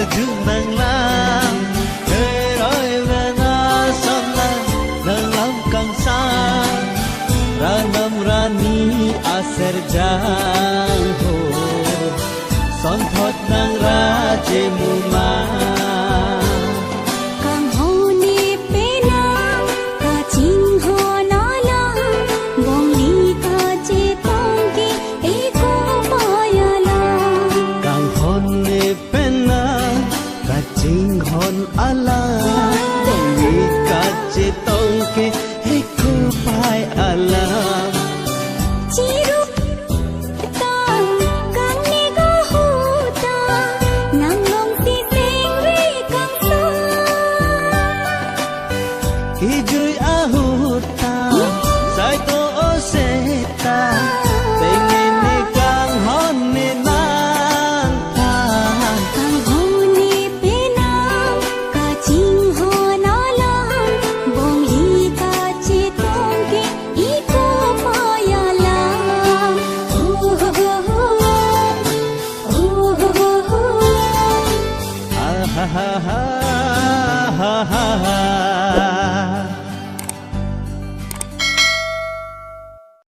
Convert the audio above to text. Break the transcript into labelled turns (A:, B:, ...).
A: maju nang lang Heroi vena sonang dalam kangsan Ranam rani aser jangho Son thot nang raje muma Hon ala Bongi kace tongke Heku pai alam
B: Ciru tang Kang ni go huta Nang long si sing ri kang sa
A: Hijui ahuta Sai to o seta Pengen ni kang hon ni nang tan
B: Kang hon ni penang Kacing hon alam Bong li kace tongke Iko payalam
A: Ha ha ha ha ha ha